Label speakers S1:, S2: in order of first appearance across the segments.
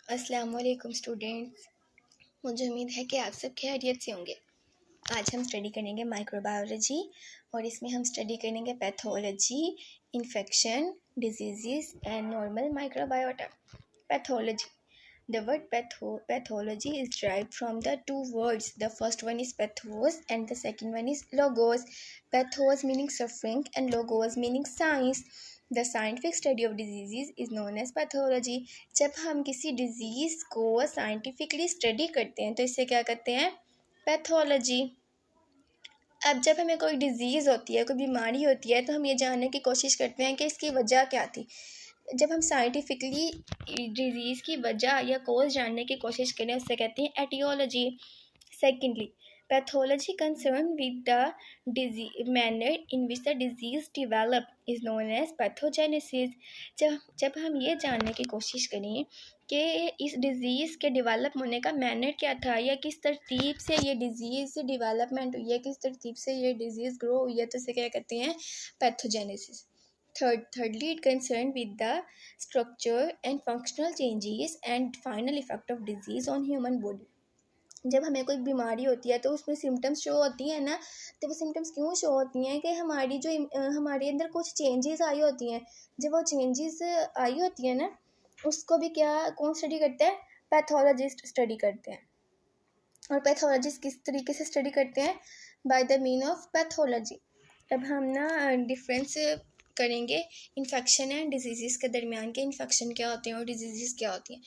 S1: अस्सलाम वालेकुम स्टूडेंट्स। मुझे उम्मीद है कि आप सब खैरियत से होंगे। आज हम स्टडी करेंगे माइक्रोबायोलॉजी और इसमें हम स्टडी करेंगे pathology, infection, disease and normal microbiota. Pathology. The word pathology is derived from the two words. The first one is pathos and the second one is logos. Pathos meaning suffering and logos meaning science. The scientific study of diseases is known as pathology. जब हम किसी disease को scientifically study करते हैं तो इसे क्या कहते हैं? पैथोलॉजी. अब जब हमें कोई डिज़ीज़ होती है, कोई बीमारी होती है, तो हम ये जानने की कोशिश करते हैं कि इसकी वजह क्या थी. जब हम साइंटिफिकली डिजीज़ की वजह या कॉज जानने की कोशिश करें उससे कहते हैं aetiology. Secondly, pathology concern with the manner in which the disease develop is known as pathogenesis. जब हम ये जानने की कोशिश करें कि इस डिज़ीज़ के डेवलप होने का मैनर क्या था या किस तरतीब से ये डिज़ीज़ डेवलपमेंट हुई है, किस तरतीब से ये डिज़ीज़ ग्रो हुई है, तो इसे क्या कहते हैं? Pathogenesis. Thirdly, it concerned with the structure and functional changes and final effect of disease on human body. जब हमें कोई बीमारी होती है तो उसमें सिम्टम्स शो होती हैं ना, तो वो सिम्टम्स क्यों शो होती हैं कि हमारे अंदर कुछ चेंजेस आई होती हैं. जब वो चेंजेस आई होती हैं ना, उसको भी कौन स्टडी करता है? पैथोलॉजिस्ट स्टडी करते हैं. और पैथोलॉजिस्ट किस तरीके से स्टडी करते हैं? By the mean of pathology. अब हम ना डिफरेंस करेंगे इन्फेक्शन एंड डिजीज़ के दरमियान के. इन्फेक्शन क्या होते हैं और डिजीज़ क्या होती हैं.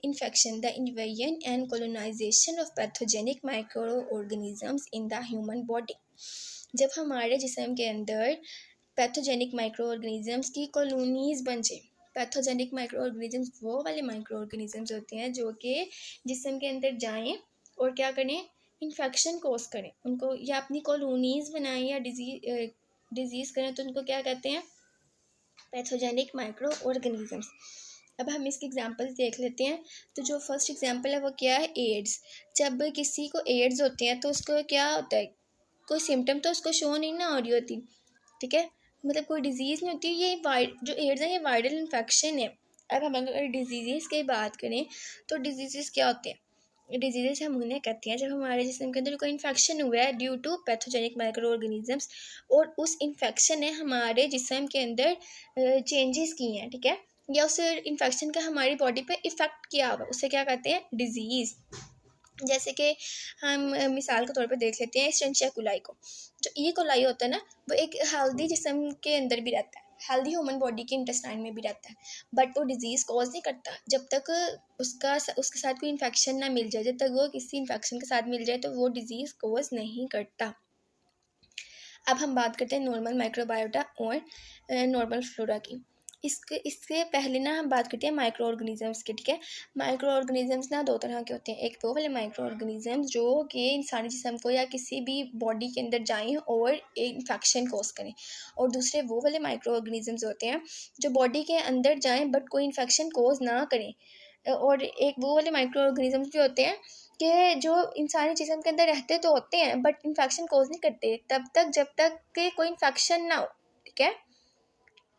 S1: Infection, the invasion and colonisation of pathogenic micro organisms in the human body. जब हमारे जिस्म के अंदर पैथोजेनिक माइक्रो ऑर्गेनिजम्स की कॉलोनीज बन जाए. पैथोजेनिक माइक्रो ऑर्गेनिजम्स वो वाले माइक्रो ऑर्गेनिजम्स होते हैं जो कि जिस्म के अंदर जाएं और क्या करें? इन्फेक्शन कोज करें उनको, या अपनी कॉलोनीज बनाएं या डिजीज़ करें, तो उनको क्या कहते हैं? Pathogenic micro organisms. अब हम इसके एग्जांपल्स देख लेते हैं. तो जो फर्स्ट एग्जांपल है वो क्या है? एड्स. जब किसी को एड्स होते हैं तो उसको क्या होता है? कोई सिम्टम तो उसको शो नहीं ना हो रही होती, ठीक है, मतलब कोई डिजीज़ नहीं होती. ये जो एड्स है ये वायरल इन्फेक्शन है. अब हम अगर डिजीज़ की बात करें तो डिजीज़ क्या होते हैं? डिजीज़ हम उन्हें कहते हैं जब हमारे जिस्म के अंदर कोई इन्फेक्शन हुआ है due to pathogenic micro organisms, और उस इन्फेक्शन ने हमारे जिस्म के अंदर चेंजेस किए हैं, ठीक है, या उस इन्फेक्शन का हमारी बॉडी पे इफ़ेक्ट किया हुआ, उसे क्या कहते हैं? डिजीज़. जैसे कि हम मिसाल के तौर पे देख लेते हैं एस्चेंशिया कोलाई को. जो ई कोलाई होता है ना, वो एक हेल्दी जिस्म के अंदर भी रहता है, हेल्दी ह्यूमन बॉडी के इंटेस्टाइन में भी रहता है, बट वो डिजीज़ कॉज नहीं करता जब तक उसके साथ कोई इन्फेक्शन ना मिल जाए. जब तक वो किसी इन्फेक्शन के साथ मिल जाए तो वो डिजीज़ कॉज नहीं करता. अब हम बात करते हैं नॉर्मल माइक्रोबायोटा और नॉर्मल फ्लोरा की. इससे पहले ना हम बात करते हैं माइक्रो ऑर्गेनिजम्स की, ठीक है. माइक्रो ऑर्गेनिजम्स ना दो तरह के होते हैं. एक वो वाले माइक्रो ऑर्गेनिजम्स जो कि इंसानी जिस्म को या किसी भी बॉडी के अंदर जाएं और इन्फेक्शन कॉज करें, और दूसरे वो वाले माइक्रो ऑर्गेनिजम्स होते हैं जो बॉडी के अंदर जाएं बट कोई इन्फेक्शन कॉज ना करें. और एक वो वाले माइक्रो ऑर्गेनिजम्स भी होते हैं कि जो इंसानी जिस्म के अंदर रहते तो होते हैं बट इन्फेक्शन कॉज नहीं करते तब तक जब तक कि कोई इन्फेक्शन ना हो, ठीक है.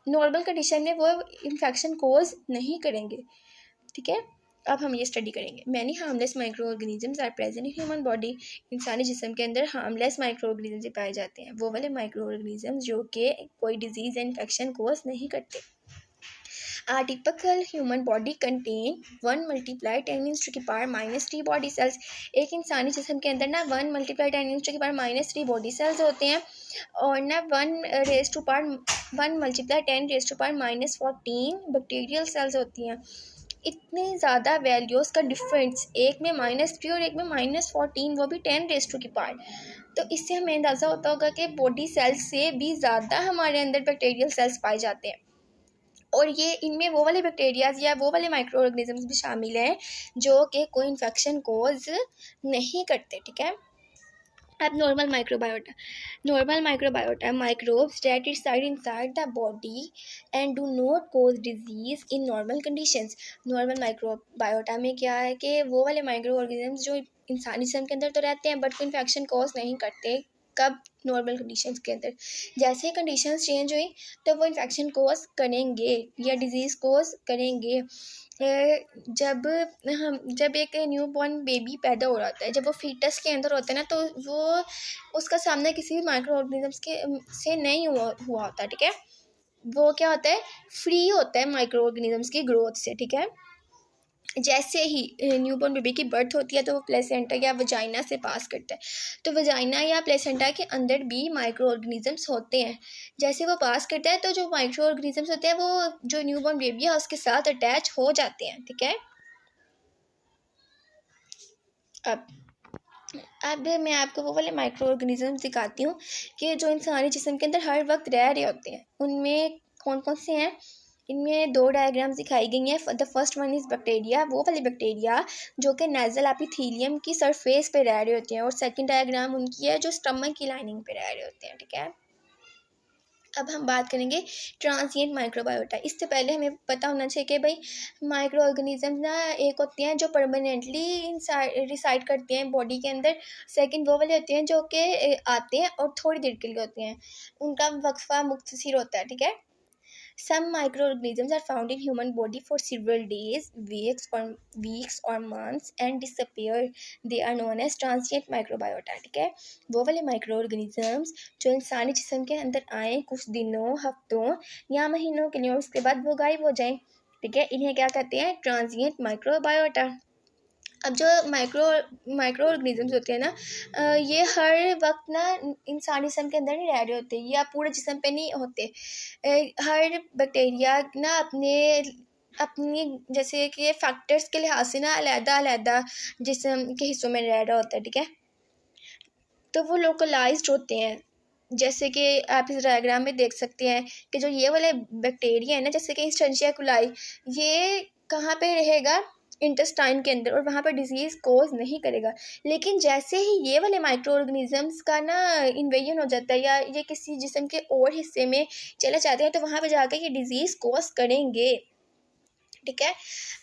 S1: नॉर्मल कंडीशन में वो इन्फेक्शन कॉज नहीं करेंगे, ठीक है. अब हम ये स्टडी करेंगे. Many harmless micro organisms are present in human body. इंसानी जिस्म के अंदर हार्मलेस माइक्रो ऑर्गेनिजम्स पाए जाते हैं, वो वाले माइक्रो ऑर्गेनिजम्स जो कि कोई डिजीज़ या इन्फेक्शन कॉज नहीं करते. A typical human body contain 1 multiplied 10 raised to the power -3 body cells. एक इंसानी जिस्म के अंदर ना 1 multiplied 10 raised to the power -3 body cells होते हैं, और ना 1 multiplied 10 raised to the power -14 bacterial cells होती हैं. इतनी ज़्यादा वैल्यूज़ का डिफरेंस, एक में -3 और एक में -14, वो भी 10 raised to the power. तो इससे हमें अंदाज़ा होता होगा कि बॉडी सेल्स से भी ज़्यादा हमारे अंदर बैक्टीरियल सेल्स पाए जाते हैं, और ये इनमें वो वाले बैक्टीरियाज या वो वाले माइक्रो ऑर्गेनिजम्स भी शामिल हैं जो कि कोई इन्फेक्शन कॉज नहीं करते, ठीक है. अब normal microbiota microbes that reside inside the body and do not cause disease in normal conditions. Normal microbiota में क्या है कि वो वाले माइक्रो ऑर्गेनिजम्स जो इंसानी जिस्म के अंदर तो रहते हैं बट कोई इन्फेक्शन कॉज नहीं करते कब? नॉर्मल कंडीशंस के अंदर। जैसे ही कंडीशंस चेंज हुई तो वो इन्फेक्शन कोज करेंगे या डिजीज़ कोज करेंगे। जब एक न्यू बॉर्न बेबी पैदा हो रहा है, जब वो फीटस के अंदर होता है ना, तो वो उसका सामना किसी भी माइक्रो ऑर्गेनिजम्स के से नहीं हुआ होता, ठीक है। वो क्या होता है, फ्री होता है माइक्रो ऑर्गेनिजम्स की ग्रोथ से, ठीक है। जैसे ही न्यूबॉर्न बेबी की बर्थ होती है तो वो प्लेसेंटा या वजाइना से पास करता है, तो वजाइना या प्लेसेंटा के अंदर भी माइक्रो ऑर्गेनिजम्स होते हैं। जैसे वो पास करता है तो जो माइक्रो ऑर्गेनिजम्स होते हैं वो जो न्यूबॉर्न बेबी है उसके साथ अटैच हो जाते हैं, ठीक है। अब मैं आपको वो वाले माइक्रो ऑर्गेनिजम्स दिखाती हूँ कि जो इंसानी जिस्म के अंदर हर वक्त रह रहे होते हैं। उनमें कौन कौन से हैं? इनमें 2 डायग्राम्स दिखाई गई हैं। The first one is bacteria, वो वाले बैक्टीरिया जो कि नेज़ल एपिथेलियम की सरफेस पे रह रहे होते हैं, और सेकंड डायग्राम उनकी है जो स्टमक की लाइनिंग पे रह रहे होते हैं, ठीक है। अब हम बात करेंगे ट्रांसिएंट माइक्रोबायोटा। इससे पहले हमें पता होना चाहिए कि भाई माइक्रो ऑर्गेनिज्म ना एक होते हैं जो परमानेंटली रिसाइड करते हैं बॉडी के अंदर। सेकंड वो वाले होते हैं जो कि आते हैं और थोड़ी देर के लिए होते हैं, उनका वक्फा मुख्तसर होता है, ठीक है। Some microorganisms are found in human body for several days, weeks or months and disappear. They are known as transient microbiota, ठीक है। वो वाले माइक्रोऑर्गेनिजम्स जो इंसानी जिस्म के अंदर आए कुछ दिनों, हफ्तों या महीनों के लिए और उसके बाद वो गायब हो जाएं, ठीक है, इन्हें क्या कहते हैं? Transient microbiota. अब जो माइक्रो ऑर्गेनिजम्स होते हैं ना, ये हर वक्त ना इंसानी जिस्म के अंदर नहीं रह रहे होते या पूरे जिस्म पे नहीं होते। हर बैक्टीरिया ना अपनी जैसे कि फैक्टर्स के लिहाज से ना अलग जिस्म के हिस्सों में रह रहा होता है, ठीक है। तो वो लोकलाइज्ड होते हैं, जैसे कि आप इस डायग्राम में देख सकते हैं कि जो ये वाले बैक्टीरिया है ना, जैसे कि इंस्टेंशिया कोलाई, ये कहाँ पे रहेगा? इंटेस्टाइन के अंदर, और वहाँ पर डिजीज़ कोज नहीं करेगा। लेकिन जैसे ही ये वाले माइक्रो ऑर्गेनिजम्स का ना इन्वेजन हो जाता है या ये किसी जिस्म के और हिस्से में चले जाते हैं तो वहाँ पे जाकर ये डिजीज़ कोज करेंगे, ठीक है।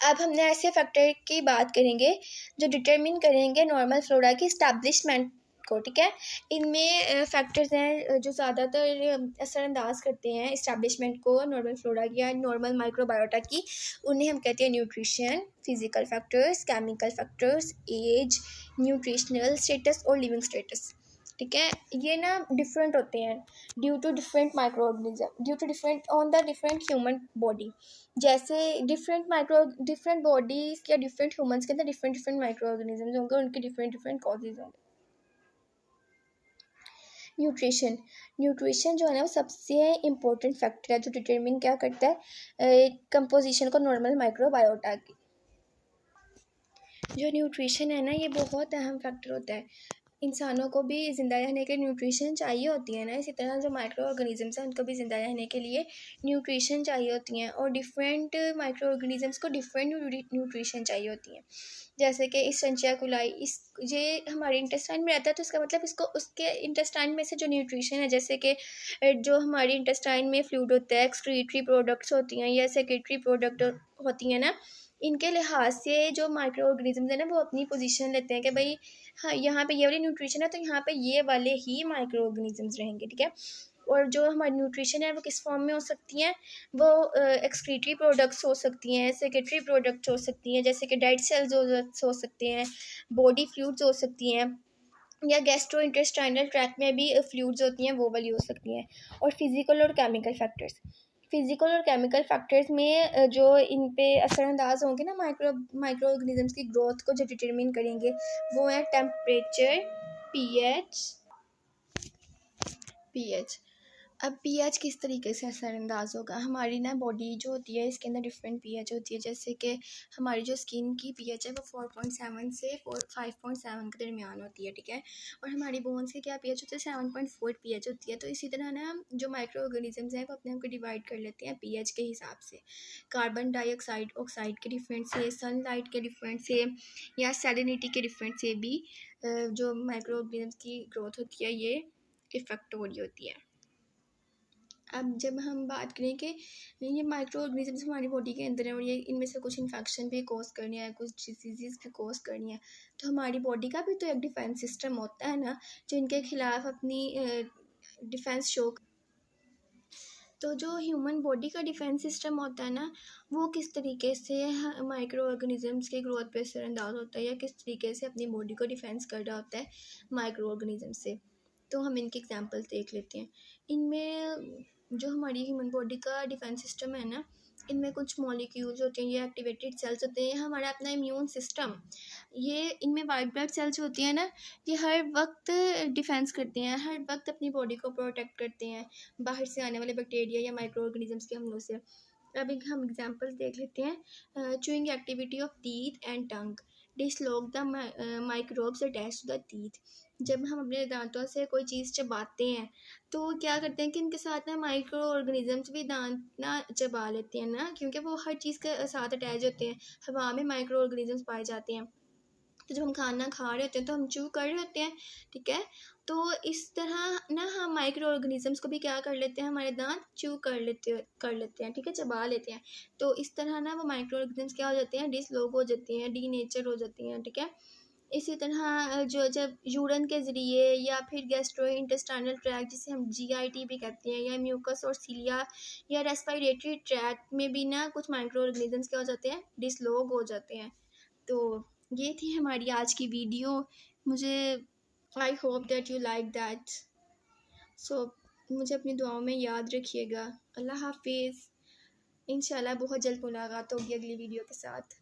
S1: अब हमने ऐसे फैक्टर की बात करेंगे जो डिटरमिन करेंगे नॉर्मल फ्लोरा की इस्टेब्लिशमेंट को, ठीक है। इनमें फैक्टर्स हैं जो ज़्यादातर असरअंदाज करते हैं इस्टेब्लिशमेंट को नॉर्मल फ्लोरा की या नॉर्मल माइक्रोबायोटा की। उन्हें हम कहते हैं nutrition, physical factors, chemical factors, age, nutritional status और लिविंग स्टेटस, ठीक है। ये ना डिफरेंट होते हैं due to different micro organism, due to different on the different human body. जैसे डिफरेंट बॉडीज या डिफरेंट ह्यूमंस के अंदर डिफरेंट माइक्रो ऑर्गेनिजम्स होंगे, उनके डिफरेंट कॉजेज होंगे। न्यूट्रिशन जो है ना वो सबसे इम्पोर्टेंट फैक्टर है जो डिटरमिन क्या करता है कंपोजिशन को नॉर्मल माइक्रोबायोटा की। जो न्यूट्रिशन है ना ये बहुत अहम फैक्टर होता है। इंसानों को भी ज़िंदा रहने के न्यूट्रिशन चाहिए होती है ना, इसी तरह जो माइक्रो ऑर्गेनिजम्स हैं उनको भी ज़िंदा रहने के लिए न्यूट्रिशन चाहिए होती हैं, और डिफरेंट माइक्रो ऑर्गेनिजम्स को डिफरेंट न्यूट्रिशन चाहिए होती हैं। जैसे कि एस्चेरिचिया कोलाई, ये हमारे इंटेस्टाइन में रहता है, तो इसका मतलब इसको उसके इंटेस्टाइन में से जो न्यूट्रिशन है, जैसे कि जो हमारे इंटेस्टाइन में फ्लूइड होता है, एक्सक्रीटरी प्रोडक्ट्स होती हैं या सेक्रेटरी प्रोडक्ट होती हैं ना, इनके लिहाज से जो माइक्रो ऑर्गेनिजम्स है ना वो अपनी पोजीशन लेते हैं कि भाई हाँ यहाँ पे ये वाली न्यूट्रिशन है तो यहाँ पे ये वाले ही माइक्रो ऑर्गेनिजम्स रहेंगे, ठीक है। और जो हमारी न्यूट्रिशन है वो किस फॉर्म में हो सकती हैं? वो एक्सक्रीटरी प्रोडक्ट्स हो सकती हैं, सेक्रेटरी प्रोडक्ट्स हो सकती हैं, जैसे कि डेड सेल्स हो सकते हैं, बॉडी फ्लूइड्स हो सकती हैं, या गैस्ट्रो इंटेस्टाइनल ट्रैक्ट में भी फ्लूइड्स होती हैं, वो वाली हो सकती हैं। और फिजिकल और केमिकल फैक्टर्स, फिजिकल और केमिकल फैक्टर्स में जो इन पे असरअंदाज होंगे ना माइक्रो ऑर्गेनिजम्स की ग्रोथ को जो डिटरमिन करेंगे वो है टेम्परेचर, पीएच। अब पीएच किस तरीके से असरअंदाज होगा? हमारी ना बॉडी जो होती है इसके अंदर डिफरेंट पीएच होती है, जैसे कि हमारी जो स्किन की पीएच है वो 4.7 से 5.7 के दरमियान होती है, ठीक है। और हमारी बोन्स की क्या पीएच होती है? 7.4 पीएच होती है। तो इसी तरह ना जो माइक्रो ऑर्गेनिजम्स हैं वो अपने आप को डिवाइड कर लेते हैं पीएच के हिसाब से, कार्बन डाइऑक्साइड ऑक्साइड के डिफरेंट से, सनलाइट के डिफरेंट से, या सैलिनिटी के डिफरेंट से भी जो माइक्रो ऑर्गेनिजम्स की ग्रोथ होती है ये इफ़ेक्ट हो रही होती है। अब जब हम बात करें कि ये माइक्रो ऑर्गेनिजम्स हमारी बॉडी के अंदर है और ये इनमें से कुछ इन्फेक्शन भी कोज करनी है, कुछ डिजीज़ भी कोज करनी है, तो हमारी बॉडी का भी तो एक डिफेंस सिस्टम होता है ना, जो इनके खिलाफ अपनी डिफेंस शो। तो जो ह्यूमन बॉडी का डिफेंस सिस्टम होता है ना, वो किस तरीके से माइक्रो ऑर्गेनिजम्स के ग्रोथ पे असरअंदाज होता है या किस तरीके से अपनी बॉडी को डिफेंस कर रहा होता है माइक्रो ऑर्गेनिज्म से। तो हम इनके एग्जांपल्स देख लेते हैं। इनमें जो हमारी ह्यूमन बॉडी का डिफेंस सिस्टम है ना, इनमें कुछ मॉलिक्यूल्स होते हैं, ये एक्टिवेटेड सेल्स होते हैं, हमारा अपना इम्यून सिस्टम, ये इनमें वाइट ब्लड सेल्स होती हैं ना, ये हर वक्त डिफेंस करते हैं, हर वक्त अपनी बॉडी को प्रोटेक्ट करते हैं बाहर से आने वाले बैक्टीरिया या माइक्रो ऑर्गेनिजम्स के हमलों से। अब एक हम एग्जांपल्स देख लेते हैं। Chewing activity of teeth and tongue dislodge the microbes attach to the teeth. जब हम अपने दांतों से कोई चीज़ चबाते हैं तो क्या करते हैं कि इनके साथ ना माइक्रो ऑर्गेनिजम्स भी दांत ना चबा लेते हैं ना, क्योंकि वो हर चीज़ के साथ अटैच होते हैं। हवा में माइक्रो ऑर्गेनिजम्स पाए जाते हैं, तो जब हम खाना खा रहे होते हैं तो हम चू कर रहे होते हैं, ठीक है। तो इस तरह ना हम माइक्रो ऑर्गेनिजम्स को भी क्या कर लेते हैं, हमारे दांत चू कर लेते हैं, ठीक है, चबा लेते हैं। तो इस तरह ना वो माइक्रो ऑर्गेनिजम्स क्या हो जाते हैं, डिसलॉक हो जाती हैं, डीनेचर हो जाती हैं, ठीक है। इसी तरह जो जब यूरिन के ज़रिए या फिर गैस्ट्रो इंटेस्टाइनल ट्रैक्ट, जिसे हम जीआईटी भी कहते हैं, या म्यूकस और सीलिया या रेस्पिरेटरी ट्रैक्ट में भी ना कुछ माइक्रो ऑर्गेनिजम्स क्या हो जाते हैं, डिसलॉक हो जाते हैं। तो ये थी हमारी आज की वीडियो। मुझे I hope that you like that. So मुझे अपनी दुआओं में याद रखिएगा। अल्लाह हाफिज़। इंशाल्लाह बहुत जल्द मुलाकात होगी अगली वीडियो के साथ।